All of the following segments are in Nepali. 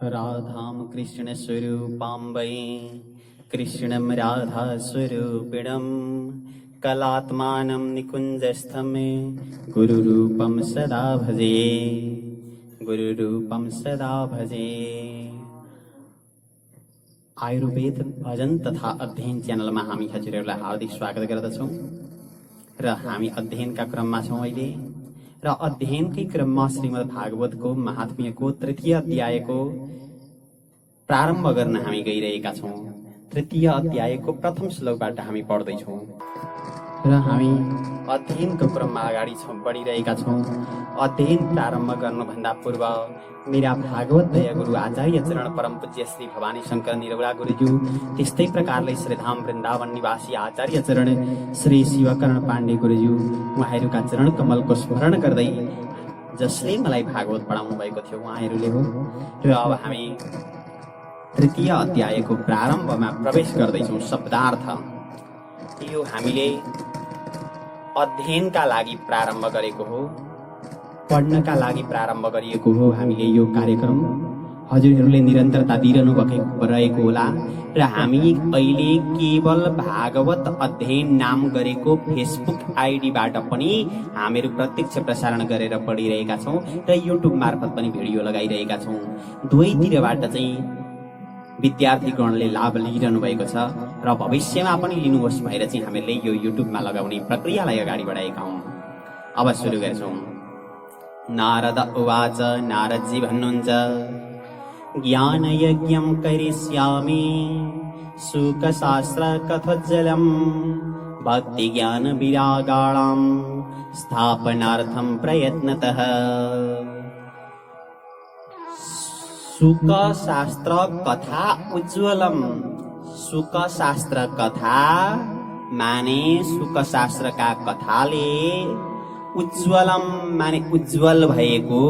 राधां कृष्णस्वरूपां वै कृष्णं राधास्वरूपिणं कलात्मानं निकुञ्जस्थं गुरुरूपं सदा भजे गुरुरूपं सदा भजे। आयुर्वेद भजन तथा अध्ययन च्यानलमा हामी हजुरहरूलाई हार्दिक स्वागत गर्दछौँ र हामी अध्ययनका क्रममा छौँ अहिले र अध्ययनकै क्रममा श्रीमद् भागवतको महात्म्यको तृतीय अध्यायको प्रारम्भ गर्न हामी गइरहेका छौँ। तृतीय अध्यायको प्रथम श्लोकबाट हामी पढ्दैछौँ र हामी अध्ययनको क्रममा अगाडि बढिरहेका छौँ। अध्ययन प्रारम्भ गर्नुभन्दा पूर्व मेरा भागवत दया गुरु आचार्य चरण परम पूज्य श्री भवानी शंकर निरौला गुरुज्यू, त्यस्तै प्रकारले श्रीधाम वृन्दावन निवासी आचार्य चरण श्री शिवकर्ण पाण्डे गुरुज्यू, उहाँहरूका चरण कमलको स्मरण गर्दै जसले मलाई भागवत पढाउनु भएको थियो उहाँहरूले हो। र अब हामी तृतीय अध्यायको प्रारम्भमा प्रवेश गर्दैछौँ। शब्दार्थ यो हामीले अध्ययनका लागि प्रारम्भ गरेको हो, पढ्नका लागि प्रारम्भ गरिएको हो। हामीले यो कार्यक्रम हजुरहरूले निरन्तरता दिइरहनु रहेको होला र हामी अहिले केवल भागवत अध्ययन नाम गरेको फेसबुक आइडीबाट पनि हामीहरू प्रत्यक्ष प्रसारण गरेर पढिरहेका छौँ र युट्युब मार्फत पनि भिडियो लगाइरहेका छौँ। दुवैतिरबाट चाहिँ विद्यार्थीगणले लाभ लिइरहनु भएको छ र भविष्यमा पनि लिनुहोस् भएर चाहिँ हामीले यो युट्युबमा लगाउने प्रक्रियालाई अगाडि बढाएका हौँ। अब सुरु गर्छौँ। नारद उवाच, नारदजी भन्नुहुन्छ, ज्ञान यज्ञं करिष्यामि शुकशास्त्र कथोज्जलं भक्ति ज्ञान विरागाणां स्थापनार्थं प्रयत्नतः। शुकशास्त्र कथा उज्ज्वलम। शुकशास्त्र कथा माने शुकशास्त्रका कथाले उज्ज्वलम माने उज्जवल भएको,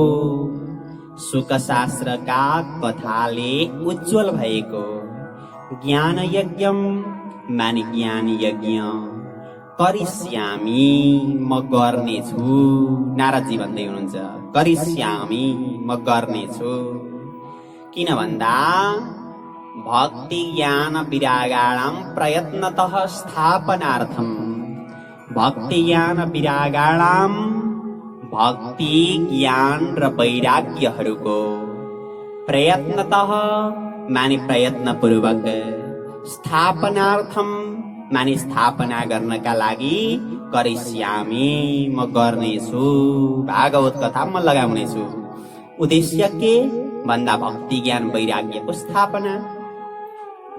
शुकशास्त्रका कथाले उज्जवल भएको। ज्ञान यज्ञम माने ज्ञान यज्ञ। करिष्यामि म गर्नेछु। नारदजी भन्दै हुनुहुन्छ करिष्यामि म गर्नेछु। किन भन्दा भक्ति ज्ञान विरागाणां प्रयत्नतः स्थापनार्थम। भक्ति ज्ञान विरागाणां भक्ति ज्ञान र वैराग्यहरूको प्रयत्नतः माने प्रयत्नपूर्वक, स्थापनार्थम माने स्थापना गर्नका लागि, करिष्यामि म गर्नेछु, भागवत कथा म लगाउनेछु। उद्देश्य के भन्दा भक्ति ज्ञान वैराग्यको स्थापना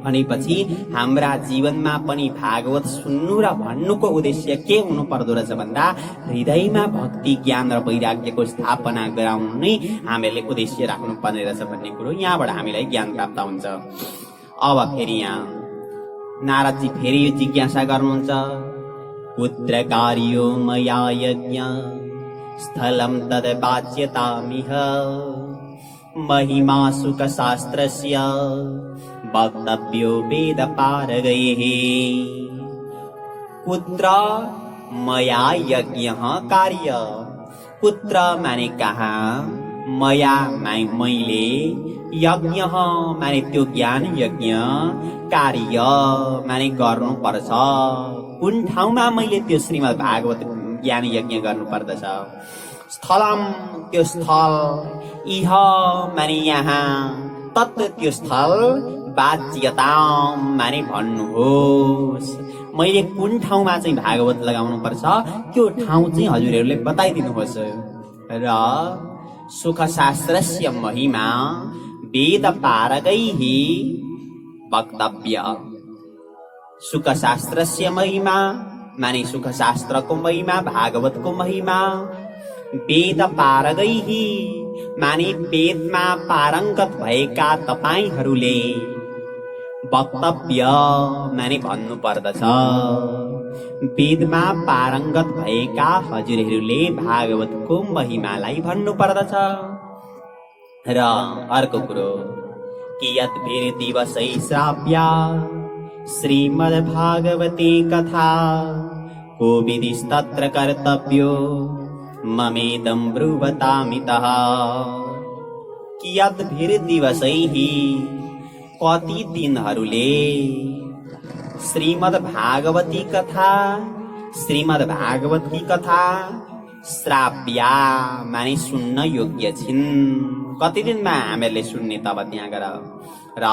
भनेपछि हाम्रा जीवनमा पनि भागवत सुन्नु र भन्नुको उद्देश्य के हुनु पर्दो रहेछ भन्दा हृदयमा भक्ति ज्ञान र वैराग्यको स्थापना गराउनु नै हामीले उद्देश्य राख्नु पर्ने रहेछ भन्ने कुरो यहाँबाट हामीलाई ज्ञान प्राप्त हुन्छ। अब फेरि यहाँ नारदजी फेरि यो जिज्ञासा गर्नुहुन्छ, कुत्र कार्यो मया यज्ञ स्थलं तद् वाच्यतामिह महिमा शुकशास्त्रस्य वक्तव्यो वेद पारगैः। कुत्र मया यज्ञः कार्य। कुत्र माने कहाँ, मया माने मैले, यज्ञः माने त्यो ज्ञान यज्ञ, कार्य माने गर्नु पर्छ। कुन ठाउँमा मैले त्यो श्रीमद् भागवत ज्ञान यज्ञ गर्नु पर्दछ। स्थलम त्यो स्थल, इह माने यहाँ, तत् त्यो स्थल, वाच्यतां माने भन्नुहोस्। मैले कुन ठाउँमा चाहिँ भागवत लगाउनु पर्छ त्यो ठाउँ चाहिँ हजुरहरूले बताइदिनुहोस्। र शुकशास्त्रस्य महिमा वेद पारगैः वक्तव्य। शुकशास्त्रस्य महिमा माने शुकशास्त्रको महिमा, भागवतको महिमा, वेद पारगैः माने वेदमा पारङ्गत भएका तपाईहरूले, वक्तव्य माने भन्नु पर्दछ। वेदमा पारङ्गत भएका हजुरहरूले भागवतको महिमालाई भन्नु पर्दछ। र अर्को कुरो, कियत् दिवसै श्राव्या श्रीमद्भागवते कथा को विधिस्तत्र कर्तव्यो ममेदं ब्रुवतामितः। कियत भिर दिवसैहि कति दिनहरूले श्रीमद् भागवती कथा श्राव्या माने सुन्न योग्य छिन्। कति दिनमा हामीहरूले सुन्ने तब त्यहाँ गएर। र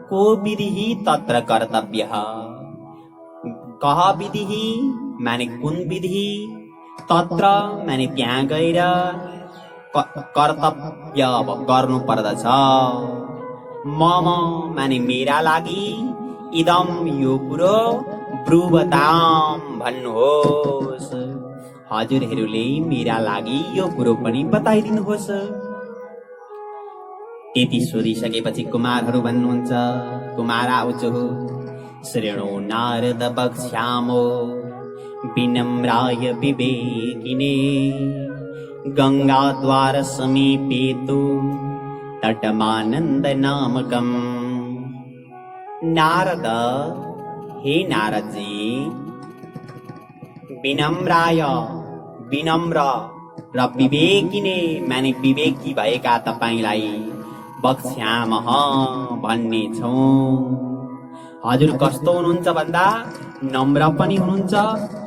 को विधिहि तत्र कर्तव्य, कह विधिहि माने कुन विधि, तत्र माने त्यहाँ गएर कर्तव्य गर्नु पर्दछ। मम माने मेरा लागि, इदम यो कुरो, ब्रुवताम भन्नुहोस्, हजुरहरूले मेरा लागि यो कुरो पनि बताइदिनुहोस्। त्यति सोधिसकेपछि कुमारहरू भन्नुहुन्छ, कुमार आउँछु, शृणु नारद वक्ष्यामो विनम्राय विवेकिने, गंगाद्वार समीपे तु तटमानंद नामकम्। नारद, हे नारद जी, विनम्राय, विनम्र र विवेकिने माने विवेकी भएका तपाईलाई वक्ष्यामः भन्ने छौं। हजुर कस्तो हुनुहुन्छ भन्दा नम्र पनि हुनुहुन्छ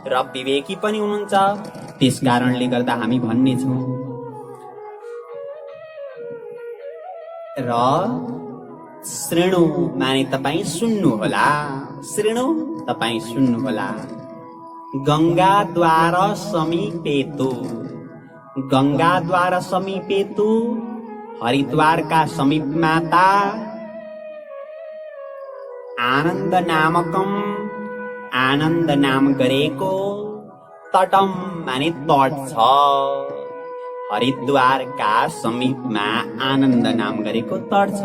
र विवेकी पनि हुनुहुन्छ, त्यस कारणले गर्दा हामी भन्ने छौं। र श्रेणु माने तपाई सुन्नु होला, श्रेणु तपाई सुन्नु होला। गंगाद्वार समीपेतु, गंगाद्वार समीपेतु हरिद्वारका समीपमा ता आनन्द नामकम, आनन्द नाम गरेको तटम माने तट छ। हरिद्वारका समीपमा आनन्द नाम गरेको तट छ।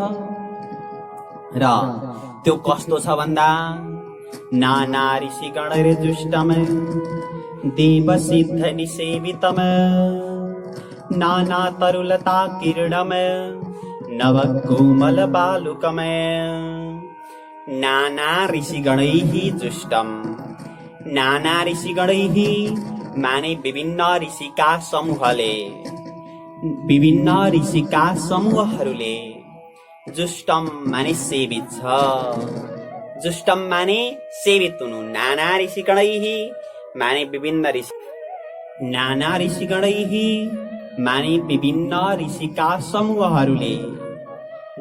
र त्यो कस्तो छ भन्दा नाना ऋषिगण जुष्टम देव सिद्ध निसेवितम, नाना तरुलता किरणम नव कोमल बालुकम। नाना ऋषिगणैः जुष्टम, नाना ऋषिगणैः माने विभिन्न ऋषिका समूहले, विभिन्न ऋषिका समूहहरूले जुष्टम माने सेवित छ। जुष्टम माने सेवित हुनु। नाना ऋषिगणैः माने विभिन्न ऋषि, नाना ऋषिगणैः माने विभिन्न ऋषिका समूहहरूले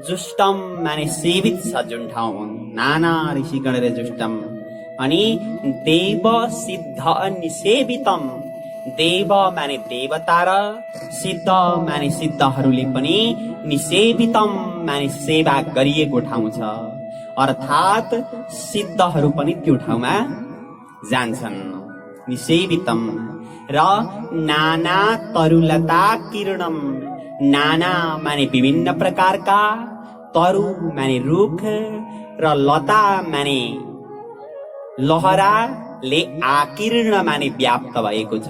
जुष्टम माने सेवित छ जुन ठाउँ, नाना ऋषिगणले जुष्टम। अनि देव सिद्ध निसेवितम, देव माने देवता र सिद्ध माने सिद्धहरूले पनि निसेवितम माने सेवा गरिएको ठाउँ छ। अर्थात सिद्धहरू पनि त्यो ठाउँमा जान्छन्। निसेवितम र नाना तरुलता किरणम, नाना माने विभिन्न प्रकारका, तरु माने रुख र लता माने लहराले आकीर्ण माने व्याप्त भएको छ।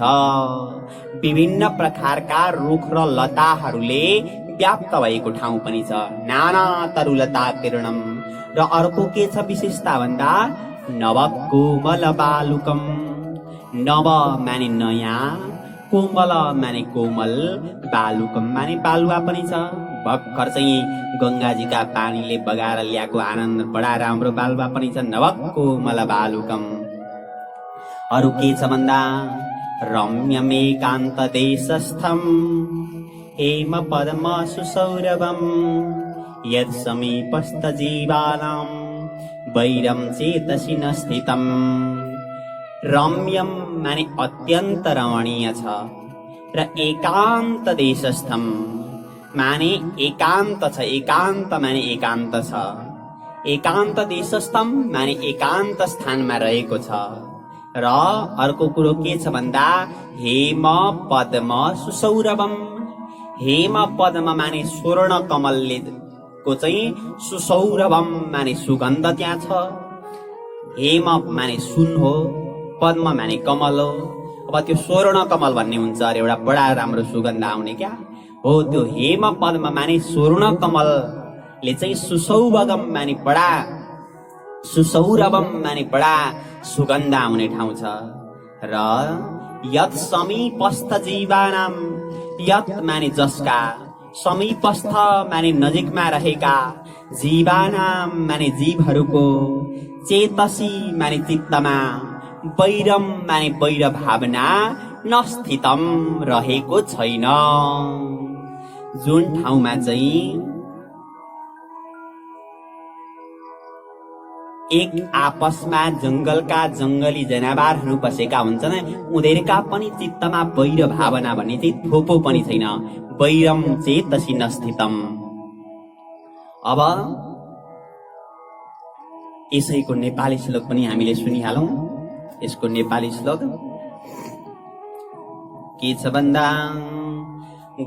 विभिन्न प्रकारका रुख र लताहरूले व्याप्त भएको ठाउँ पनि छ। नाना तरुलता किरणम। र अर्को के छ विशेषता भन्दा नव कोमल बालुकम, नव माने नयाँ, कोमल माने कोमल, बालुकम माने बालुवा पनि छ। भर्खर चाहिँ गंगाजीका पानीले बगाएर ल्याएको आनन्द बडा राम्रो बालुवा पनि छ, नव कोमल बालुकम। अरु के छ भन्दा रम्यमेकान्त देशस्थम हेम पद्म सुसौरभम यत् समीपस्थ जीवानां वैरम चेतसि न स्थितम। रम्यम माने अत्यन्त रमणीय छ र एकान्त देशस्थम माने एकान्त छ, एकान्त माने एकान्त छ। एकान्त देशस्थम माने एकान्त स्थानमा रहेको छ। र अर्को कुरो के छ भन्दा हेम पद्म सुसौरभम, हेम पद्म माने स्वर्ण कमलले को चाहिँ सुसौरभम माने सुगन्ध त्यहाँ छ। हेम माने सुन हो, पद्म माने कमल हो। अब त्यो स्वर्ण कमल भन्ने हुन्छ अरे एउटा बडा राम्रो सुगन्ध आउने क्या हो, त्यो हेम पद्म माने स्वर्ण कमलले चाहिँ सुसौभगम माने बडा, सुसौरभम माने बडा सुगन्ध आउने ठाउँ छ। र यत् समीपस्थ जीवानाम, यत् माने जसका, समीपस्थ माने नजिकमा रहेका, जीवानाम माने जीवहरूको, चेतसी माने चित्तमा, वैरम माने वैर भावना नस्थितम रहेको छैन। जुन ठाउँमा चाहिँ एक आपसमा जंगलका जंगली जनावरहरू बसेका हुन्छन्, उनीहरूका पनि चित्तमा वैर भावना भन्ने चाहिँ थोपो पनि छैन। वैरम चेतसी नस्थितम। अब यसैको नेपाली श्लोक पनि हामीले सुनिहालौं। यसको नेपाली श्लोक के छ भन्दा,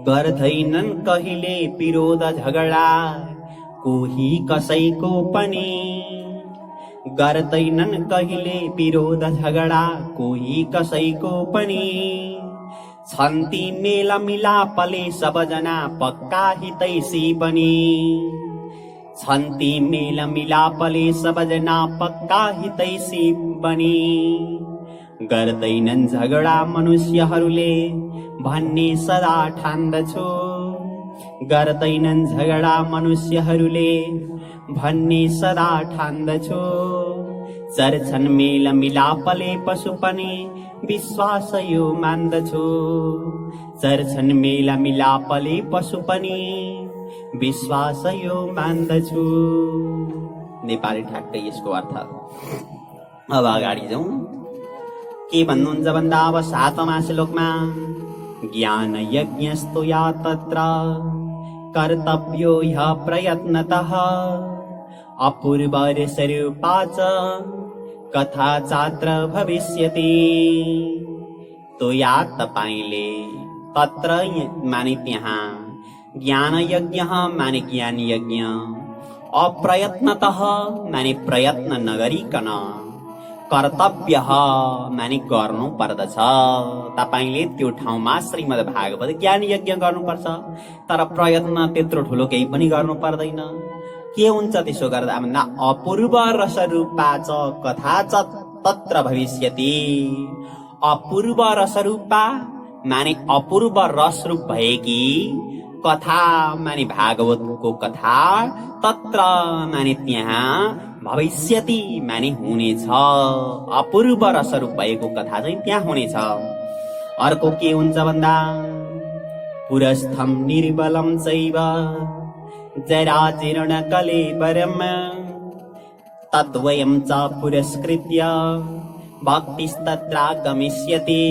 गर्दैनन् कहिले विरोध झगडा कोही कसैको पनि, गर्दैनन् कहिले विरोध झगडा कोही कसैको पनि, छन्ती मेल मिलापले सबजना पक्का हितैषी बनी, छन्ती मेल मिलापले सबजना पक्का हितैषी बनी, गर्दैनन् झगडा मनुष्यहरूले भन्ने सदा ठान्दछु, गर्दैनन् झगडा मनुष्यहरूले भन्ने सदा ठान्दछु, चर्छन् मेल मिलापले पशु पनि विश्वास यो मान्दछु, चर्छन् मेल मिलापले पशु पनि विश्वास यो मान्दछु। नेपाली ठ्याक्कै यसको अर्थ। अब अगाडि जाउँ। के भन्नुहुन्छ भन्दा, अब 7वां श्लोकमा, ज्ञान यज्ञस्तु या तत्र कर्तव्यो ह्य प्रयत्नतः, अपूर्वरसरूपाच कथा चात्र भविष्यति। तो या तपाईले तत्र माने त्यहाँ, ज्ञान यज्ञ माने ज्ञान यज्ञ, अप्रयत्नतः माने प्रयत्न नगरिकन, कर्तव्य माने गर्नु पर्दछ। तपाईले त्यो ठाउँमा श्रीमद् भागवत ज्ञान यज्ञ गर्नुपर्छ, तर प्रयत्न त्यत्रो ठुलो केही पनि गर्नु पर्दैन। के हुन्छ त्यसो गर्दा भन्दा, अपूर्व रसरूपा च कथा च तत्र भविष्यति। अपूर्व रसरूपा माने अपूर्व रसरूप भएकी, कथा माने भागवतको कथा, तत्र माने त्यहाँ, भविष्यति माने हुनेछ। अपूर्व रसरूप भएको कथा चाहिँ त्यहाँ हुनेछ। अर्को के हुन्छ भन्दा, पुरस्थम निर्बलम चैव जराजीर्ण कलेवरम, तद्वयं च पुरस्कृत्य भक्तिस्तत्रागमिष्यति।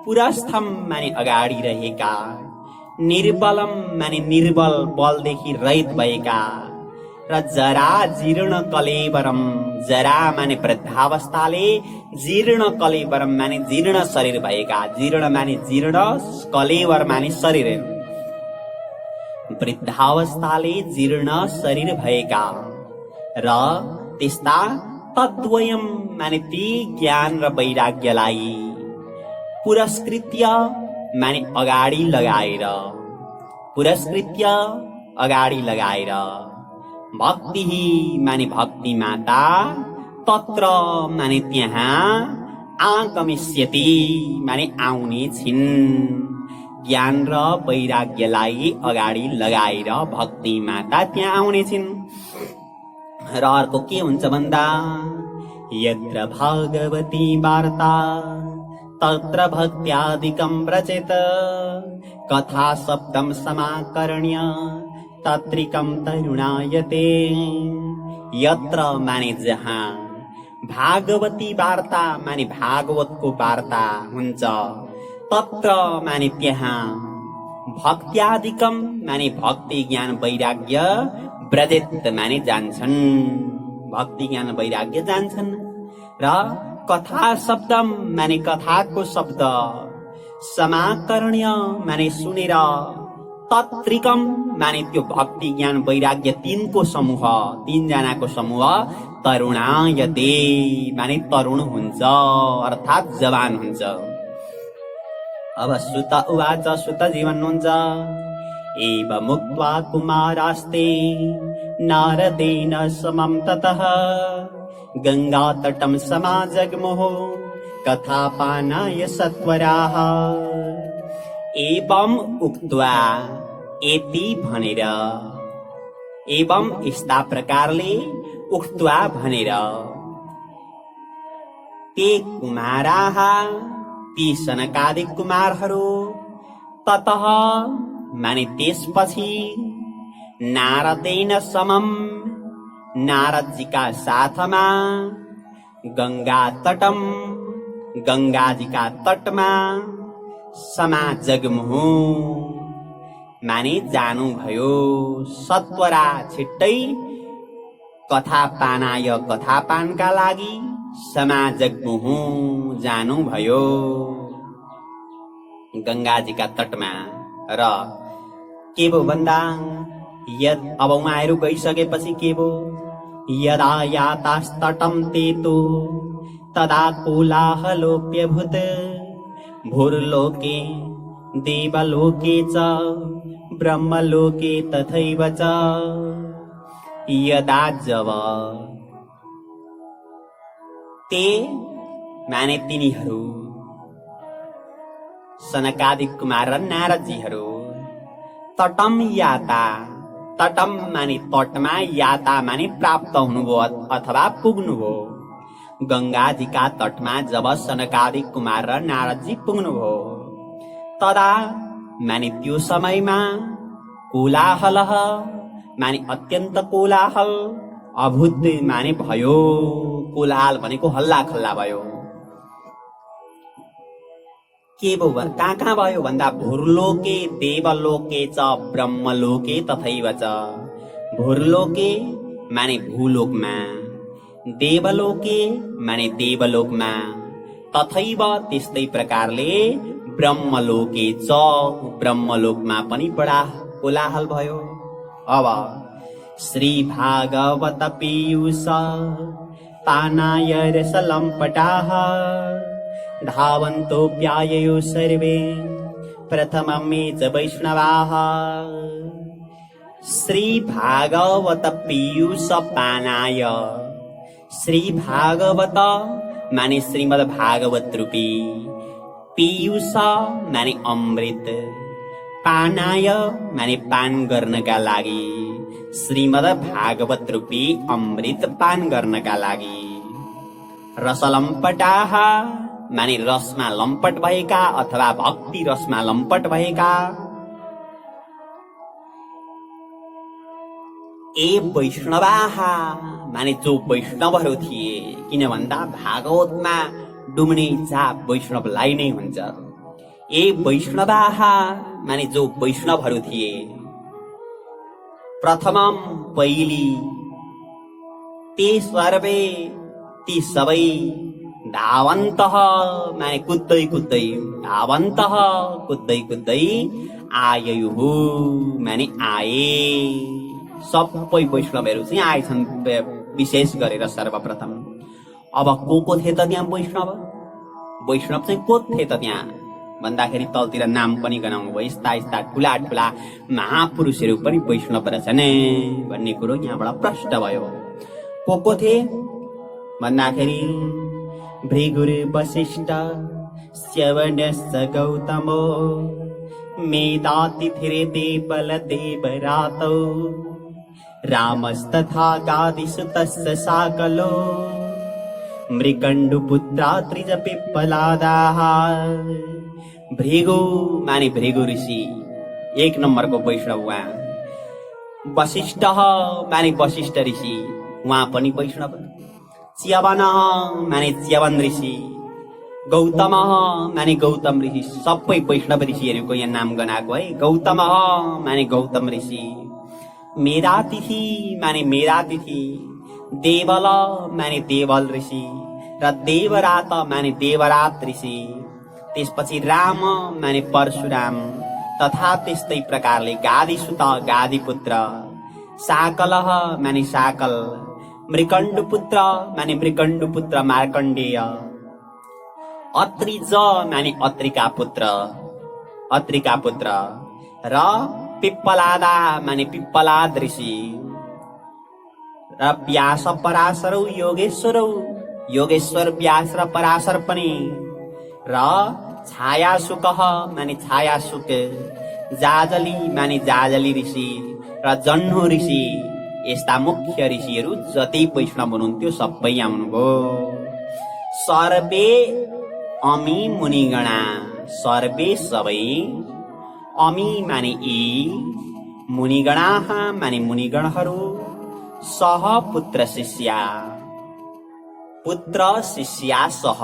पुरस्थम माने अगाडि रहेका, निर्बलम माने निर्बल बलदेखि रहित भएका, र जरा जीर्ण कलेवरम, जरा माने वृद्धावस्थाले, जीर्ण कलेवरम माने जीर्ण शरीर भएका, जीर्ण माने जीर्ण, कलेवर माने शरीर, वृद्धावस्थाले जीर्ण शरीर भएका र त्यस्ता, तद्वयम माने ती ज्ञान र वैराग्यलाई, पुरस्कृत्य माने अगाडि लगाएर, पुरस्कृत्य अगाडि लगाएर, भक्ति माने भक्ति माता, तत्र माने त्यहाँ, आगमिष्यति माने आउने छिन्। ज्ञान र वैराग्यलाई अगाडि लगाएर भक्ति माता त्यहाँ आउने छिन्। र अर्को के हुन्छ भन्दा, यत्र भागवती वार्ता तत्र भक्त्यादिकं व्रजेत, कथा शब्दं समाकर्ण्य तत्रिकं तरुणायते। यत्र माने जहाँ, भागवती वार्ता माने भागवतको वार्ता हुन्छ, तत्र माने त्यहाँ, भक्त्यादिकम माने भक्ति ज्ञान वैराग्य, व्रजेत माने जान्छन्, भक्ति ज्ञान वैराग्य जान्छन्। र कथा शब्दम माने कथाको शब्द, समाकर्ण्य माने सुनेर, तत्रिकम माने त्यो भक्ति ज्ञान वैराग्य तीनको समूह, तीनजनाको समूह, तरुणायते माने तरुण हुन्छ, अर्थात् जवान हुन्छ। अब सुत उवाच, सुतजी भन्नुहुन्छ, एव मुक्त्वा कुमारास्ते नारदेन समं ततः, गङ्गातटं समाजग्मुः कथापानाय सत्वराः। एवं उक्त्वा यति भनेर एवं यस्ता प्रकारले उक्त्वा भनेर ते कुमाराः ती सनकादि कुमारहरू ततः माने त्यसपछि नारदेन समम नारदजीका साथमा गंगा तटम गंगाजीका तटमा समाजग्मुहु माने जानुभयो सत्वरा छिट्टै कथापानाय कथापानका लागि समाजग्मुहु जानुभयो गंगाजीका तटमा। र के भो भन्दा यद अब उहाँहरू गइसकेपछि के भो यदा यातास्तटं तेतु तदा कोलाहलोऽप्यभूत् भूर्लोके देवलोके च ब्रह्मलोके तथैव च। यदा जब ते माने तिनीहरू सनकादिक कुमार र नारदजीहरू तटम याता तटम माने तटमा याता माने प्राप्त हुनुभयो अथवा पुग्नुभयो गंगाजीका तटमा जब सनकादिक कुमार र नारदजी पुग्नुभयो तदा माने त्यो समयमा कोलाहल माने अत्यन्त कोलाहल अभूत माने भयो कोलाहल भनेको हल्ला खल्ला भयो। के भो कहाँ भयो भन्दा भूर्लोके देवलोके च ब्रह्मलोके तथैव च। भूर्लोके माने भूलोकमा देवलोके माने देवलोकमा तथैव त्यस्तै प्रकारले ब्रह्मलोके च ब्रह्मलोकमा पनि बडा कोलाहल भयो। अब श्री भागवत पीयूष पानाय रसलम्पटाः धावन्तोऽप्याययो सर्वे प्रथममे च वैष्णवाः। श्री भागवत पीयूष पानाय श्री भागवत माने श्रीमद् भागवत रूपी पीयूष माने अमृत पानाय माने पान गर्नका लागि श्रीमद् भागवत रूपी अमृत पान गर्नका लागि रसलम्पटाः माने रसमा लम्पट भएका अथवा भक्ति रसमा लम्पट भएका ए वैष्णवाः माने जो वैष्णवहरू थिए। किन भन्दा भागवतमा डुब्ने इच्छा वैष्णवलाई नै हुन्छ। ए वैष्णवाः माने जो वैष्णवहरू थिए। प्रथमम पहिली ते सर्वे ती सबै धावन्तः माने कुद्दै कुद्दै धावन्तः कुद्दै कुद्दै आययुहु माने आए सबै वैष्णवहरू चाहिँ आएछन् विशेष गरेर सर्वप्रथम। अब को थिए त त्यहाँ वैष्णव वैष्णव चाहिँ को थिए त त्यहाँ भन्दाखेरि तलतिर नाम पनि गनाउनु भयो। यस्ता यस्ता ठुला ठुला महापुरुषहरू पनि वैष्णव रहेछन् भन्ने कुरो यहाँबाट प्रष्ट भयो। को थिए भन्दाखेरि भृगुर वशिष्ठ श्यवनश्च गौतमो मेधातिथिरे देवल देवरातौ रामस्तथा गादिसुतस्य साकलो मृकण्डुपुत्रा त्रिज पिप्पलादाः। भृगु माने भृगु ऋषि एक नम्बरको वैष्णव उहाँ। वशिष्ठ माने वशिष्ठ ऋषि उहाँ पनि वैष्णव। च्यवन माने च्यवन ऋषि। गौतम माने गौतम ऋषि सबै वैष्णव ऋषिहरूको यहाँ नाम गनाएको है। गौतम माने गौतम ऋषि। मेधातिथि माने मेधातिथि। देवल माने देवल ऋषि र देवरात माने देवरात ऋषि। त्यसपछि राम माने परशुराम तथा त्यस्तै प्रकारले गादिसुत गादिपुत्र। साकल माने साकल। मृकण्डुपुत्र माने मृकण्डुपुत्र मार्कण्डेय। अत्रिज माने अत्रिका पुत्र अत्रिका पुत्र र पिप्पलादा माने पिप्पलाद ऋषि र व्यास पराशरौ योगेश्वरौ योगेश्वर व्यास र पराशर पनि र छायासुक माने छायासुक जाजली माने जाजली ऋषि र जन्हो ऋषि यस्ता मुख्य ऋषिहरू जति वैष्णव हुनुहुन्थ्यो सबै आउनुभयो। सर्वे अमी मुनिगणा, सर्वे सबै, अमी माने यी, मुनिगणाः माने मुनिगणहरू, सह पुत्र शिष्या, पुत्र शिष्या सह,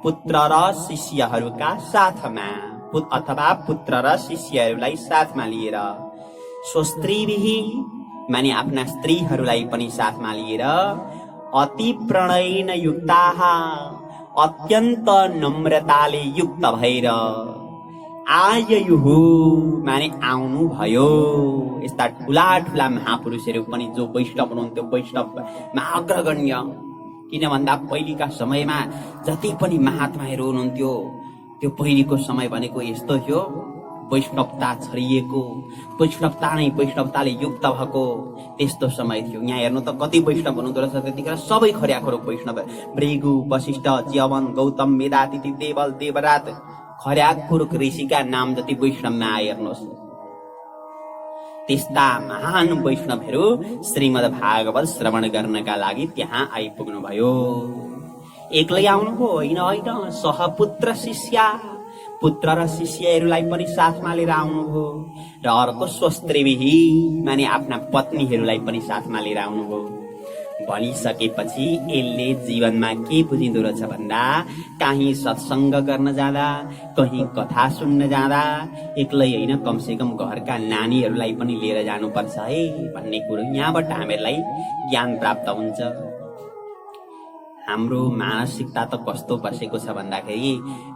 पुत्र र शिष्यहरूका साथमा अथवा पुत्र र शिष्यहरूलाई साथमा लिएर, स्वस्त्रीभिः माने आफ्ना स्त्रीहरूलाई पनि साथमा लिएर, अति प्रणयन युक्ताः अत्यन्त नम्रताले युक्त भएर, आययुहु माने आउनु भयो। यस्ता ठुला ठुला महापुरुषहरू पनि जो वैष्णव हुनुहुन्थ्यो, वैष्णवमा अग्रगण्य, किन भन्दा पहिलेका समयमा जति पनि महात्माहरू हुनुहुन्थ्यो त्यो पहिलेको समय भनेको यस्तो थियो, वैष्णवता छरिएको, वैष्णवता नै वैष्णवताले युक्त भएको त्यस्तो समय थियो। यहाँ हेर्नु त कति वैष्णव हुनुहुँदो रहेछ त्यतिखेर, सबै खर्याखोरो वैष्णव, भृगु, वशिष्ठ, च्यवन, गौतम, मेधातिथि, देवल, देवरात, खर्याखोरो ऋषिका नाम जति वैष्णवमा आए हेर्नुहोस्। त्यस्ता महान वैष्णवहरू श्रीमद् भागवत श्रवण गर्नका लागि त्यहाँ आइपुग्नु भयो। एक्लै आउनुभयो होइन, होइन, सहपुत्र शिष्या, पुत्र र शिष्यहरूलाई पनि साथमा लिएर आउनुभयो। र अर्को स्वस्त्रीभिः माने आफ्ना पत्नीहरूलाई पनि साथमा लिएर आउनुभयो। भनिसकेपछि यसले जीवनमा के बुझिँदो रहेछ भन्दा, कहीँ सत्सङ्ग गर्न जाँदा, कहीँ कथा सुन्न जाँदा एक्लै होइन, कमसेकम घरका नानीहरूलाई पनि लिएर जानुपर्छ है भन्ने कुरो यहाँबाट हामीहरूलाई ज्ञान प्राप्त हुन्छ। हाम्रो मानसिकता त कस्तो बसेको छ भन्दाखेरि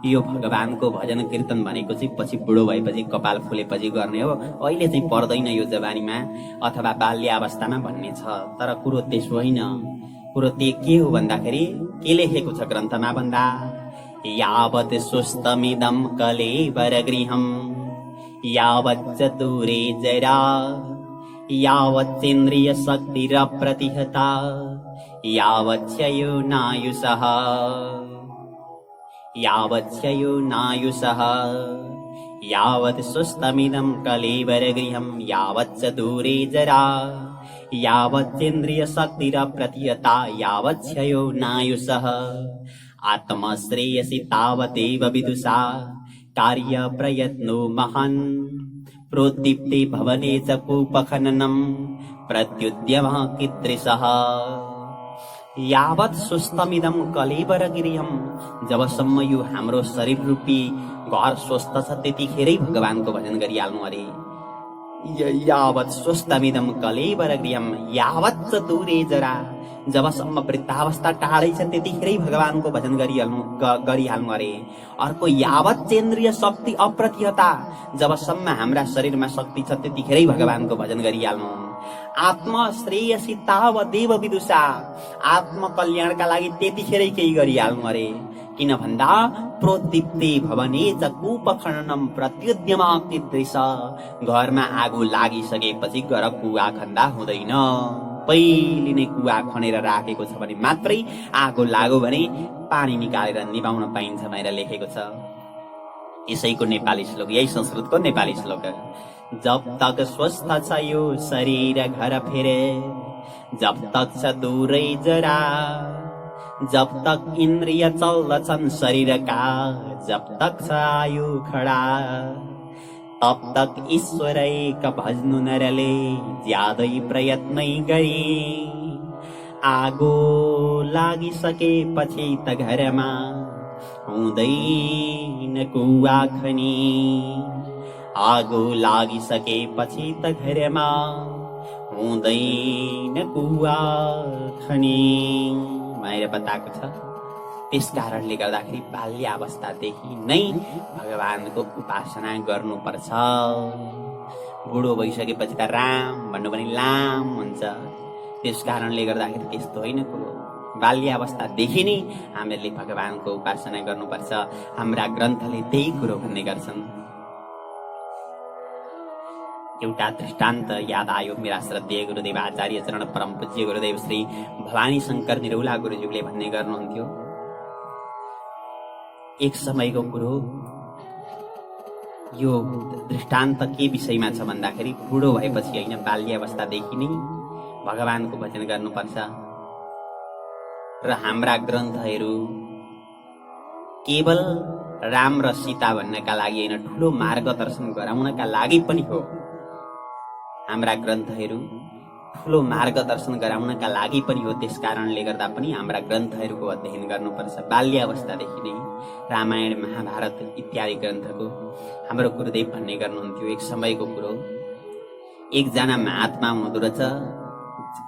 यो भगवानको भजन कीर्तन भनेको चाहिँ पछि बुढो भएपछि कपाल फुलेपछि गर्ने हो, अहिले चाहिँ पर्दैन यो जवानीमा अथवा बाल्यावस्थामा भन्ने छ। तर कुरो त्यसो होइन। कुरो त्यो के हो भन्दाखेरि के लेखेको छ ग्रन्थमा भन्दा, यावत् सुस्तमिदं कलेवरगृहं यावच्च दूरे जरा यावच्चेन्द्रिय शक्तिरप्रतिहता यावच्छयो नायुषः यावच्छयो नायुषः यावत् सुस्तमिदं कलेवरगृहं यावच्च दूरे जरा यावच्चेन्द्रिय शक्तिरप्रतिहता यावच्छयो नायुषः आत्मश्रेयसि तावदेव विदुषा कार्य प्रयत्नो महान् प्रोद्दीप्ते भवने च कूपखननं प्रत्युद्यमः कीदृशः। यावत् सुस्तमिदं कलेवरगृहं, जबसम्म यो हाम्रो शरीर रूपी घर स्वस्थ छ त्यतिखेरै भगवानको भजन गरिहाल्नु अरे। यावत् सुस्तमिदं कलेवरगृहं यावच्च दूरे जरा, जबसम्म वृद्धावस्था टाढै छ त्यतिखेरै भगवानको भजन गरिहाल्नु अरे। अर्को यावच्चेन्द्रिय शक्ति अप्रतिहता, जबसम्म हाम्रा शरीरमा शक्ति छ त्यतिखेरै भगवानको भजन गरिहाल्नु। आत्मश्रेयसि तावदेव विदुषा, आत्म कल्याणका लागि त्यतिखेरै केही गरिहाल्नु अरे। किन भन्दा प्रोद्दीप्ते भवने च कूपखननं प्रत्युद्यम कीदृश, घरमा आगो लागिसकेपछि गएर कुवा खन्दा हुँदैन, पहिले नै कुवा खनेर राखेको छ भने मात्रै आगो लाग्यो भने पानी निकालेर निभाउन पाइन्छ भनेर लेखेको छ। यसैको नेपाली श्लोक, यही संस्कृतको नेपाली श्लोक। जब तक स्वस्थ छ यो शरीर घर फेरे, जब तक छ दूरै जरा, जब तक इन्द्रिय चल्दछन् शरीरका, जब तक छ आयु खडा, तब तक ईश्वरैक भज्नु नरले ज्यादै प्रयत्नै गरी। आगो लागिसकेपछि त घरमा हुँदैन कुवा खनी, आगो लागिसकेपछि त घरमा हुँदैन कुवा खनी भनेर बताएको छ। त्यस कारणले गर्दाखेरि बाल्यावस्थादेखि नै भगवानको उपासना गर्नुपर्छ। बुढो भइसकेपछि त राम भन्नु पनि लाम हुन्छ। त्यस कारणले गर्दाखेरि त्यस्तो होइन कुरो, बाल्यावस्थादेखि नै हामीले भगवानको उपासना गर्नुपर्छ। हाम्रा ग्रन्थले त्यही कुरो भन्ने गर्छन्। एउटा दृष्टान्त याद आयो मेरा श्रद्धेय गुरुदेव आचार्य चरण परम पूज्य गुरुदेव श्री भवानी शंकर निरौला गुरुज्यूले भन्ने गर्नुहुन्थ्यो। एक समयको कुरो, यो दृष्टान्त के विषयमा छ भन्दाखेरि बुढो भएपछि होइन, बाल्यावस्थादेखि नै भगवानको भजन गर्नुपर्छ र हाम्रा ग्रन्थहरू केवल राम र सीता भन्नका लागि होइन, ठुलो मार्गदर्शन गराउनका लागि पनि हो। हाम्रा ग्रन्थहरू ठुलो मार्गदर्शन गराउनका लागि पनि हो। त्यस कारणले गर्दा पनि हाम्रा ग्रन्थहरूको अध्ययन गर्नुपर्छ बाल्यावस्थादेखि नै। रामायण, महाभारत इत्यादि ग्रन्थको हाम्रो गुरुदेव भन्ने गर्नुहुन्थ्यो, एक समयको कुरो, एकजना महात्मा हुनुहुँदो रहेछ,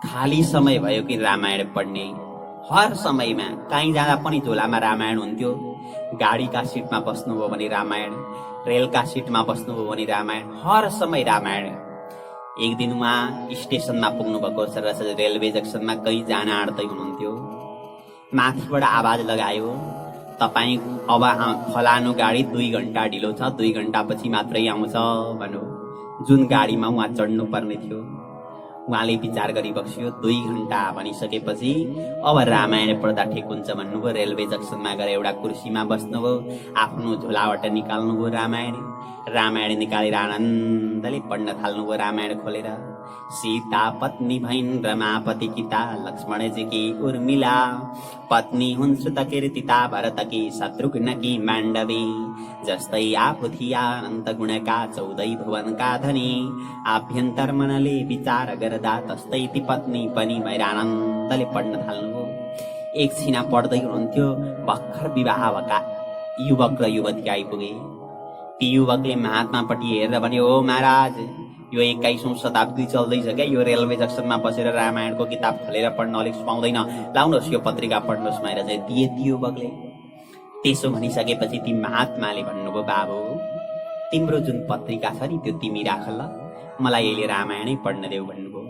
खाली समय भयो कि रामायण पढ्ने। हर समयमा कहीँ जाँदा पनि झोलामा रामायण हुन्थ्यो। गाडीका सिटमा बस्नुभयो भने रामायण, रेलका सिटमा बस्नुभयो भने रामायण, हर समय रामायण। एक दिन उहाँ स्टेसनमा पुग्नु भएको रहेछ, रेलवे जंक्सनमा कहीँ जान आँट्दै हुनुहुन्थ्यो। माथिबाट आवाज लगायो, तपाईँ अब फलानु गाडी 2 घण्टा ढिलो छ, 2 घण्टापछि मात्रै आउँछ भन्नु। जुन गाडीमा उहाँ चढ्नु पर्ने थियो, उहाँले विचार गरिबक्स्यो, 2 घण्टा भनिसकेपछि अब रामायण पढ्दा ठिक हुन्छ भन्नुभयो। रेलवे जंक्सनमा गएर एउटा कुर्सीमा बस्नुभयो, आफ्नो झोलाबाट निकाल्नुभयो रामायण निकालेर आनन्दले पढ्न थाल्नुभयो। रामायण खोलेर, सीता पत्नी भइन् रमापति किता, लक्ष्मणजीकी उर्मिला, पत्नी हुन् श्रुतकीर्तिता, भरतकी शत्रुघ्नकी माण्डवी, जस्तै आफू थिया अनन्त गुणका, 14 भुवनका धनी, आभ्यन्तर मनले विचार गर्दा, तस्तै ती पत्नी पनि भएर आनन्दले पढ्न थाल्नुभयो। एकछिन पढ्दै हुनुहुन्थ्यो, भर्खर विवाह भएका युवक र युवती आइपुगे। ती युवकले महात्मापट्टि हेरेर भने, ओ महाराज, यो 21औं शताब्दी चल्दैछ क्या, यो रेलवे जंक्सनमा बसेर रामायणको किताब खोलेर पढ्न अलिक सुहाउँदैन, लाउनुहोस् यो पत्रिका पढ्नुहोस् भनेर चाहिँ दिए ती युवकले। त्यसो भनिसकेपछि ती महात्माले भन्नुभयो, बाबु तिम्रो जुन पत्रिका छ नि त्यो तिमी राख ल, मलाई अहिले रामायणै पढ्न देऊ भन्नुभयो।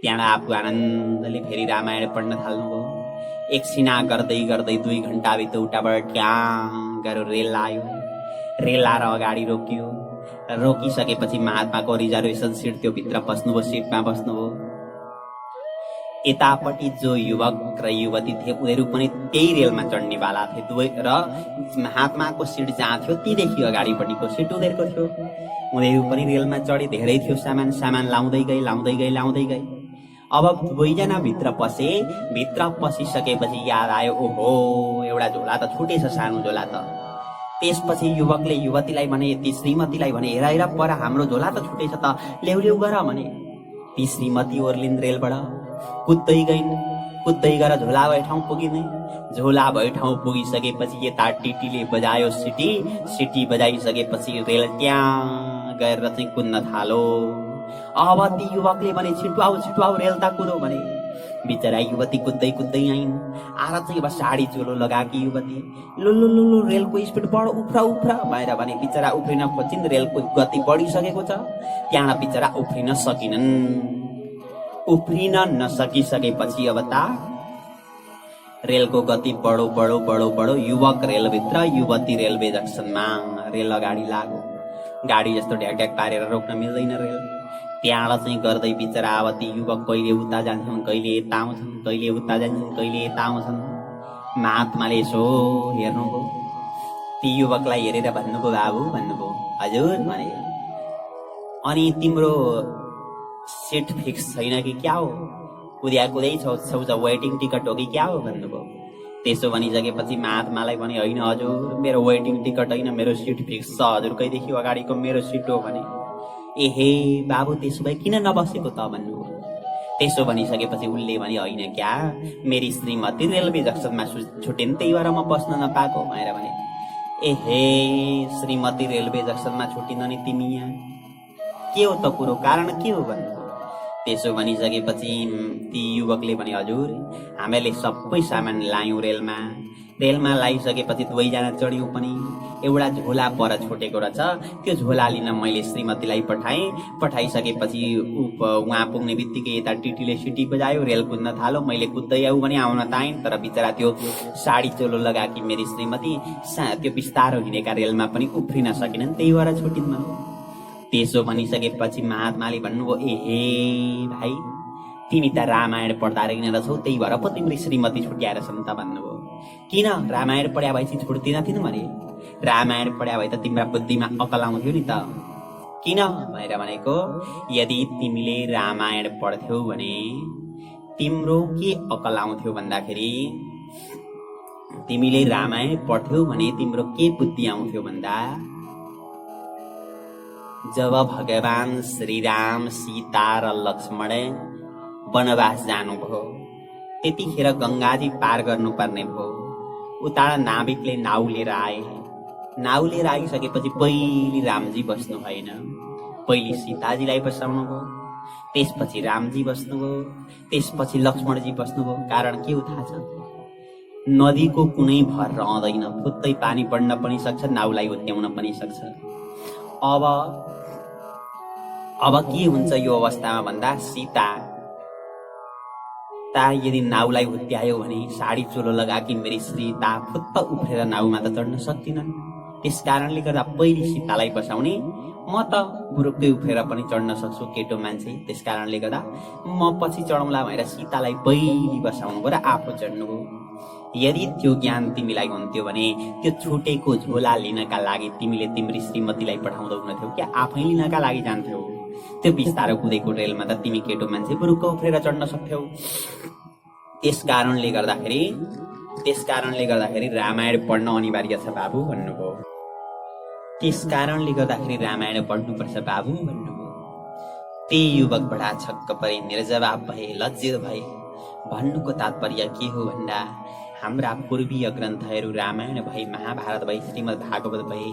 त्यहाँ आफू आनन्दले फेरि रामायण पढ्न थाल्नुभयो। एकछिन गर्दै गर्दै 2 घण्टा भित्रबाट ट्याँ गएर रेल आयो। रेल आएर अगाडि रोकियो। रोकिसकेपछि महात्माको रिजर्भेसन सिट त्यो भित्र बस्नुभयो, सिटमा बस्नुभयो। यतापट्टि जो युवक र युवती थिए उनीहरू पनि त्यही रेलमा चढ्नेवाला थिए। दुवै र महात्माको सिट जहाँ थियो तीदेखि अगाडिपट्टिको सिट उनीहरूको थियो। उनीहरू पनि रेलमा चढे, धेरै थियो सामान लाउँदै गए। अब दुवैजना भित्र पसे। भित्र पसिसकेपछि याद आयो, ओहो एउटा झोला त छुटेछ, सानो झोला त। त्यसपछि युवकले युवतीलाई भने, ती श्रीमतीलाई भने, हेर पर हाम्रो झोला त छुटेछ त, ल्याउ गर भने। ती श्रीमती ओर्लिन् रेलबाट, कुद्दै गएर झोला भए ठाउँ पुगिने। झोला भए ठाउँ पुगिसकेपछि यता टिटीले बजायो सिटी बजाइसकेपछि रेल त्यहाँ गएर चाहिँ कुद्न थालो। अब ती युवकले भने, छिटो आऊ रेल त कुदो भने। बिचरा युवती कुद्दै आइन्। आएर चाहिँ अब साडी चोलो लगाएकी युवती, लो रेलको स्पिड बढ, उफ्रा भएर भने। बिचरा उफ्रिन खोजिन्, रेलको गति बढिसकेको छ। त्यहाँ बिचरा उफ्रिन सकिनन्। उफ्रिन नसकिसकेपछि अब ता रेलको गति बढो। युवक रेलभित्र, युवती रेलवे जंक्सनमा। रेल अगाडि लाग्यो। गाडी जस्तो ढ्याक पारेर रोक्न मिल्दैन रेल। त्यहाँ चाहिँ गर्दै बिचरा अब ती युवक कहिले उता जान्छन्, कहिले यता आउँछन्, कहिले उता जान्छन्, कहिले यता आउँछन्। महात्माले यसो हेर्नुभयो, ती युवकलाई हेरेर भन्नुभयो, बाबु भन्नुभयो, हजुर भने। अनि तिम्रो सिट फिक्स छैन कि क्या हो, कुदै छौ वेटिङ टिकट हो कि क्या हो भन्नुभयो। त्यसो भनिसकेपछि महात्मालाई भने, होइन हजुर मेरो वेटिङ टिकट होइन, मेरो सिट फिक्स छ, हजुर कहिलेदेखि अगाडिको मेरो सिट हो भने। एहे बाबु त्यसो भए किन नबसेको त भन्नुभयो। त्यसो भनिसकेपछि उसले भने, होइन क्या, मेरी श्रीमती रेलवे जंक्सनमा छुटिन्, त्यही भएर म बस्न नपाएको भनेर भने। एहे श्रीमती रेलवे जंक्सनमा छुटिन् अनि तिमी यहाँ, के हो त कुरो, कारण के हो भन्नुभयो। त्यसो भनिसकेपछि ती युवकले भने, हजुर हामीले सबै सामान लायौँ रेलमा लाइसकेपछि दुवैजना चढ्यौँ पनि। एउटा झोला पर छुटेको रहेछ, त्यो झोला लिन मैले श्रीमतीलाई पठाइसकेपछि उहाँ पुग्ने बित्तिकै यता टिटीले सिटी बजायो, रेल कुद्न थालो। मैले कुद्दै आऊ भने आउन त आइन्, तर बिचरा त्यो साडी चोलो लगाएकी मेरी श्रीमती त्यो बिस्तारो हिँडेका रेलमा पनि उफ्रिन सकिनन्, त्यही भएर छुटिन् भन्नु। त्यसो भनिसकेपछि महात्माले भन्नुभयो, एहे भाइ तिमी त रामायण पढ्दा रहेछौ, त्यही भएर पो तिम्रो श्रीमती छुट्याएर छन् त भन्नुभयो। किन रामायण पढ्या भएपछि छुट्दिन थिइन् भने। रामायण पढ्या भए त तिम्रा बुद्धिमा अकल आउँथ्यो नि त। किन भनेर भनेको, यदि तिमीले रामायण पढ्थ्यौ भने तिम्रो के अकल आउँथ्यो भन्दाखेरि, तिमीले रामायण पढ्थ्यौ भने तिम्रो के बुद्धि आउँथ्यो भन्दा, जब भगवान श्रीराम सीता र लक्ष्मण वनवास जानुभयो त्यतिखेर गंगाजी पार गर्नुपर्ने भयो। उता नाविकले नाउ लिएर आए। नाउ लिएर आइसकेपछि पहिले रामजी बस्नु भएन, पहिले सीताजीलाई बसाउनु भयो, त्यसपछि रामजी बस्नुभयो, त्यसपछि लक्ष्मणजी बस्नुभयो। कारण के हो थाहा छ? नदीको कुनै भर रहँदैन, फुत्तै पानी बढ्न पनि सक्छ, नाउलाई हुत्याउन पनि सक्छ। अब के हुन्छ यो अवस्थामा भन्दा, सीता यदि नाउलाई हुत्यायो भने साडी चोलो लगाकी मेरी सीता फुत्त उफ्रेर नाउमा त चढ्न सक्दिनन्। त्यस कारणले गर्दा पहिले सीतालाई बसाउने, म त बुरुक्कै उफ्रेर पनि चढ्न सक्छु, केटो मान्छे, त्यस कारणले गर्दा म पछि चढौँला भनेर सीतालाई पहिले बसाउनु भयो र आफू चढ्नुभयो। यदि त्यो ज्ञान तिमीलाई हुन्थ्यो भने त्यो छुटेको झोला लिनका लागि तिमीले तिम्री श्रीमतीलाई पठाउँदैनथ्यौ कि आफै लिनका लागि जान्थ्यौ? त्यो बिस्तारो कुदेको रेलमा त तिमी केटो मान्छे बुरुक्क उफ्रेर चढ्न सक्थ्यौ। त्यस कारणले गर्दाखेरि रामायण पढ्न अनिवार्य छ बाबु भन्नुभयो। त्यस कारणले गर्दाखेरि रामायण पढ्नुपर्छ बाबु भन्नुभयो। ती युवक बडा छक्क परे, निर्जवाब भए, लज्जित भए। भन्नुको तात्पर्य के हो भन्दा, हाम्रा पूर्वीय ग्रन्थहरू रामायण भए, महाभारत भए, श्रीमद् भागवत भए,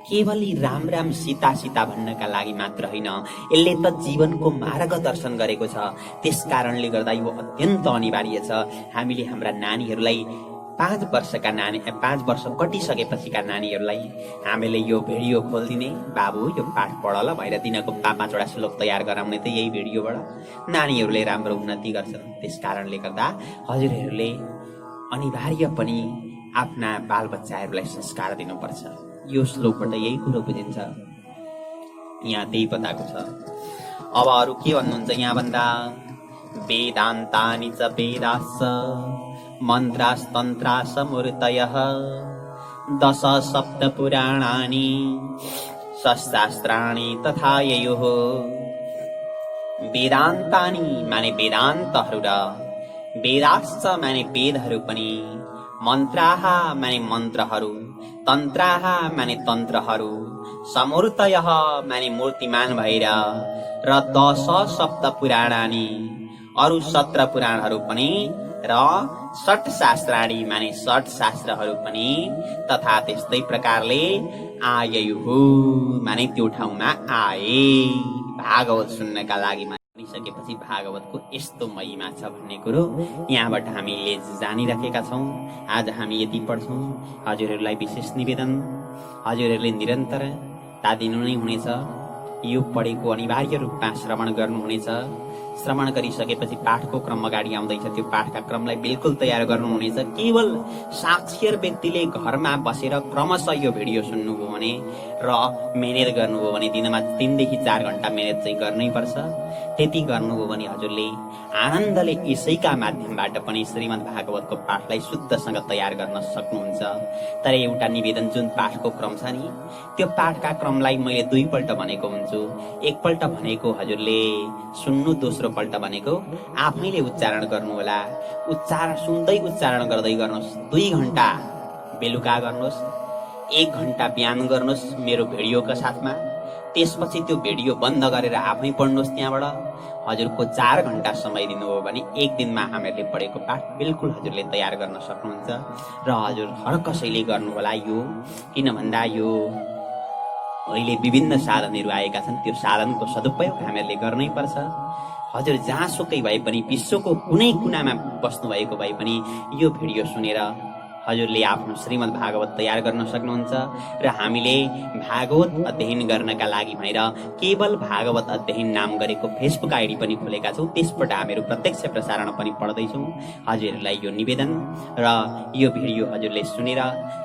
केवल राम राम सीता सीता भन्नका लागि मात्र होइन, यसले त जीवनको मार्गदर्शन गरेको छ। त्यस कारणले गर्दा यो अत्यन्त अनिवार्य छ। हामीले हाम्रा नानीहरूलाई 5 वर्ष कटिसकेपछिका नानीहरूलाई हामीले यो भिडियो खोलिदिने, बाबु यो पाठ पढ ल भनेर दिनको 5-5 श्लोक तयार गराउने त यही भिडियोबाट नानीहरूले राम्रो उन्नति गर्छन्। त्यस कारणले गर्दा हजुरहरूले अनिवार्य पनि आफ्ना बालबच्चाहरूलाई संस्कार दिनुपर्छ। यो श्लोकबाट यही कुरो बुझिन्छ, यहाँ त्यही बताएको छ। अब अरू के भन्नुहुन्छ यहाँ भन्दा, वेदान्तानि च वेदाश्च मन्त्रास्तन्त्रास मूर्तयः 10 सप्तपुराणानि शास्त्राणि तथा ययुः। वेदान्तानि माने वेदान्तहरू र वेदाश्च माने वेदहरू पनि, मन्त्राः माने मन्त्रहरू, तन्त्राः माने तन्त्रहरू, समूर्तयः माने मूर्तिमान भएर, र 10 सप्तपुराणानि अरू 17 पुराणहरू पनि, र 60 शास्त्राणि माने 60 शास्त्रहरू पनि, तथा त्यस्तै प्रकारले आययुः माने त्यो ठाउँमा आए भागवत सुन्नका लागि। सकेपछि भागवतको यस्तो महिमा छ भन्ने कुरो यहाँबाट हामीले जानिराखेका छौँ। आज हामी यति पढ्छौँ। हजुरहरूलाई विशेष निवेदन, हजुरहरूले निरन्तरता दिनु नै हुनेछ। यो पढेको अनिवार्य रूपमा श्रवण गर्नुहुनेछ। श्रवण गरिसकेपछि पाठको क्रम अगाडि आउँदैछ, त्यो पाठका क्रमलाई बिल्कुल तयार गर्नुहुनेछ। केवल साक्षर व्यक्तिले घरमा बसेर क्रमशः यो भिडियो सुन्नुभयो भने र मेहनत गर्नुभयो भने, दिनमा 3 देखि 4 घण्टा मेहनत चाहिँ गर्नै पर्छ। त्यति गर्नुभयो भने हजुरले आनन्दले यसैका माध्यमबाट पनि श्रीमद् भागवतको पाठलाई शुद्धसँग तयार गर्न सक्नुहुन्छ। तर एउटा निवेदन, जुन पाठको क्रम छ नि, त्यो पाठका क्रमलाई मैले 2 पल्ट भनेको हुन्छु। एकपल्ट भनेको हजुरले सुन्नु, दोस्रो पल्ट भनेको आफैले उच्चारण गर्नुहोला। सुन्दै उच्चारण गर्दै गर्नुहोस्। 2 घण्टा बेलुका गर्नुहोस्, 1 घण्टा बिहान गर्नुहोस् मेरो भिडियोका साथमा। त्यसपछि त्यो भिडियो बन्द गरेर आफै पढ्नुहोस्। त्यहाँबाट हजुरको 4 घण्टा समय दिनुभयो भने 1 दिनमा हामीहरूले पढेको पाठ बिल्कुल हजुरले तयार गर्न सक्नुहुन्छ। र हजुर हर कसैले गर्नुहोला यो, किन भन्दा यो अहिले विभिन्न साधनहरू आएका छन्, त्यो साधनको सदुपयोग हामीहरूले गर्नै पर्छ। हजुर जहाँसुकै भए पनि, विश्वको कुनै कुनामा बस्नु भएको भए पनि यो भिडियो सुनेर हजुरले आफ्नो श्रीमद् भागवत तयार गर्न सक्नुहुन्छ। र हामीले भागवत अध्ययन गर्नका लागि भनेर केवल भागवत अध्ययन नाम गरेको फेसबुक आइडी पनि खोलेका छौँ। त्यसबाट हामीहरू प्रत्यक्ष प्रसारण पनि पढ्दैछौँ। हजुरहरूलाई यो निवेदन र यो भिडियो हजुरले सुनेर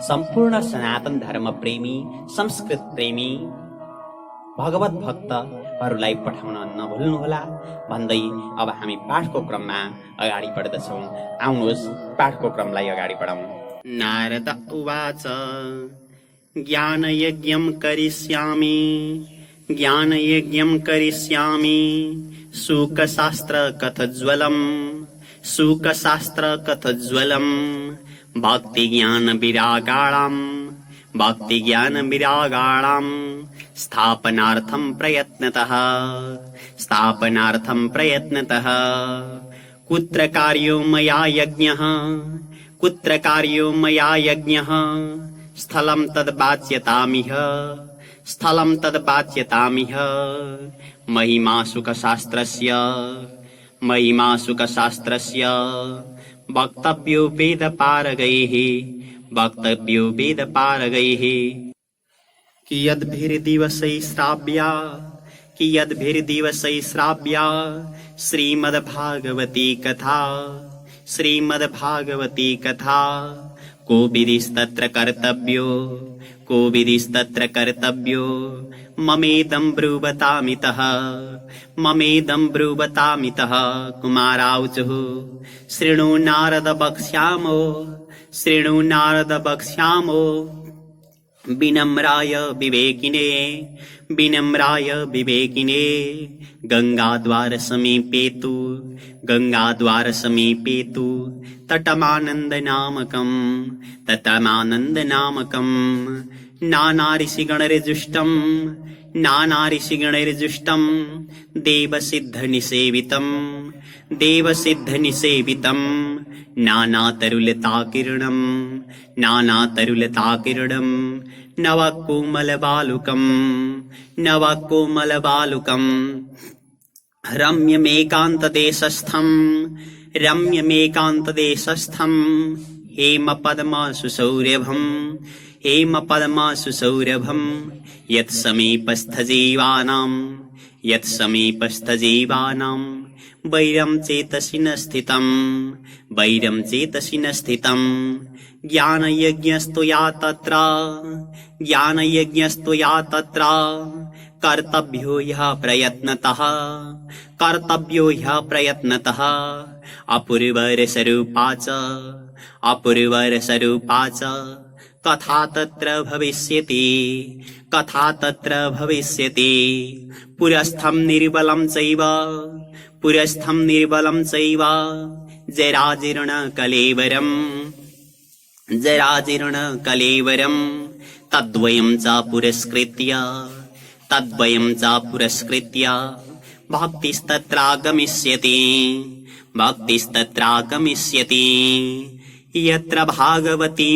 सम्पूर्ण सनातन धर्म प्रेमी, संस्कृत प्रेमी, भगवत भक्तहरूलाई पठाउन नभुल्नुहोला भन्दै अब हामी पाठको क्रममा अगाडि बढ्दछौँ। आउनुहोस् पाठको क्रमलाई अगाडि बढाउँ। नारद उवाच ज्ञानयज्ञं करिष्यामि ज्ञानयज्ञं करिष्यामि शुकशास्त्रकथज्ज्वलम् शुकशास्त्रकथज्ज्वलम् भक्तिज्ञानविरागाणां स्थापनार्थं प्रयत्नतः कुत्र कार्यो मया यज्ञः स्थलं तद्वाच्यतामिह महिमा शुकशास्त्रस्य वक्तव्यो वेदपारगैः कियद्भिर्दिवसैः श्राव्या श्रीमद्भागवती कथा कोविदिस्तत्र कर्तव्यो ममेदं ब्रूवतामितः कुमारावुचुः शृणु नारद वक्ष्यामो विनम्राय विवेकिने गंगाद्वार समीपेतु तटमानन्दनामकम् नानाऋषिगणैर्जुष्टम् देवसिद्धनिसेवितम् नानातरुलताकिरणम् नवकोमलबालुकम् रम्यमेकान्तदेशस्थम् हेमपद्मसुसौरभम् यत्समीपस्थजीवानां वैरं चेतसि न स्थितम् ज्ञानयज्ञस्तुया तत्र कर्तव्यो ह्यः प्रयत्नतः अपूर्वरसरूपा च कथा तत्र भविष्यति पुरस्थं निर्बलं चैव जराजीर्णकलेवरम् तद्वयं च पुरस्कृत्य भक्तिस्तत्रागमिष्यति यत्र भागवती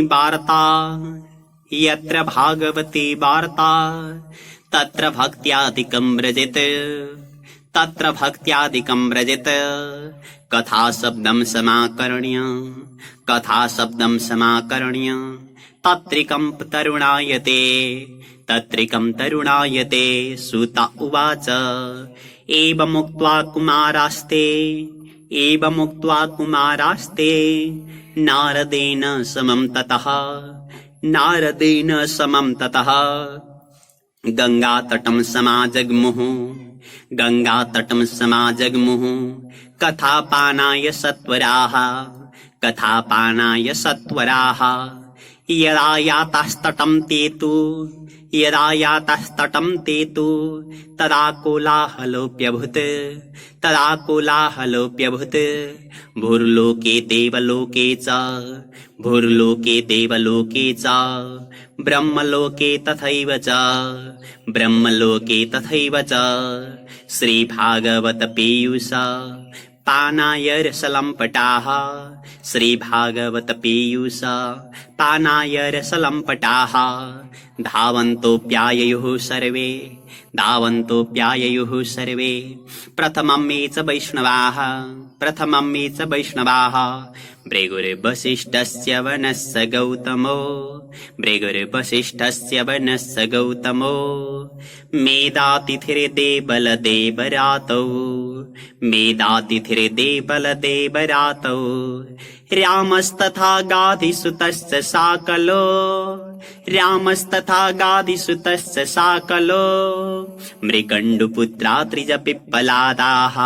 वार्ता तत्र भक्त्यादिकं व्रजेत कथाशब्दं समाकर्ण्य तत्रिकं तरुणायते सुत उवाच एवमुक्त्वा कुमारास्ते नारदेन समं ततः गंगातटं समाजग्मुः कथापानाय सत्वराः यदा यातास्तटं ते तु तदा कोलाहलोऽप्यभूत् भूर्लोके देवलोके च ब्रह्मलोके तथैव च श्रीभागवत पीयूष पानाय रसलम्पटाः धावन्तोऽप्याययुः सर्वे प्रथमं मे च वैष्णवाः भृगुर्वसिष्ठस्य वनस्य गौतमो मेदातिथिर्देवलदेवरातौ रामस्तथा गाधिसुतश्च साकलो रामस्तथा गादिसुतश्च साकलो मृकण्डुपुत्रा त्रिजपिप्पलादाः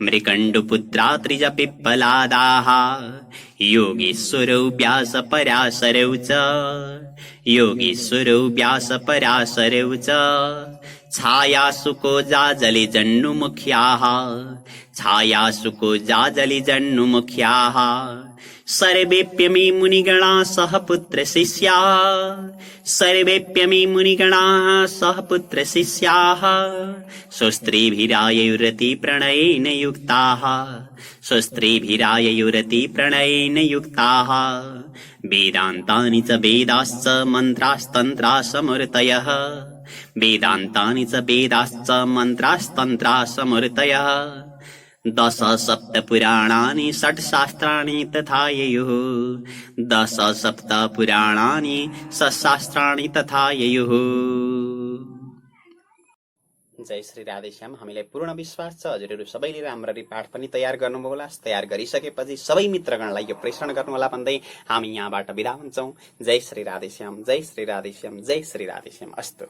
मृकण्डुपुत्रा त्रिजपिप्पलादाः योगीश्वरौ व्यासपराशरौ च योगीश्वरौ व्यासपराशरौ च छायासुको जाजलिजन्नुमुख्याः छायासुको जाजलिजन्नुमुख्याः सर्वेप्यमे मुनिगणाः सह पुत्रशिष्याः सर्वेप्यमे मुनिगणाः सह पुत्रशिष्याः स्वस्त्रीभिराययुरतिप्रणयेन युक्ताः स्वस्त्रीभिराययुरतिप्रणयेन युक्ताः वेदान्तानि च वेदाश्च मन्त्रास्तन्त्रासमूर्तयः वेदान्तानि च वेदाश्च मन्त्रास्तन्त्रासमूर्तयः दश सप्त पुराणानि षट् शास्त्राणि तथा ययुः दश सप्त पुराणानि षट् शास्त्राणि तथा ययुः। जय श्री राधेश्याम। हामीलाई पूर्ण विश्वास छ हजुरहरू सबैले राम्ररी पाठ पनि तयार गर्नुभयो। तयार गरिसकेपछि सबै मित्रगणलाई यो प्रेषण गर्नुहोला भन्दै हामी यहाँबाट बिदा हुन्छौं। जय श्री राधेश्याम, जय श्री राधेश्याम, जय श्री राधेश्याम। अस्तु।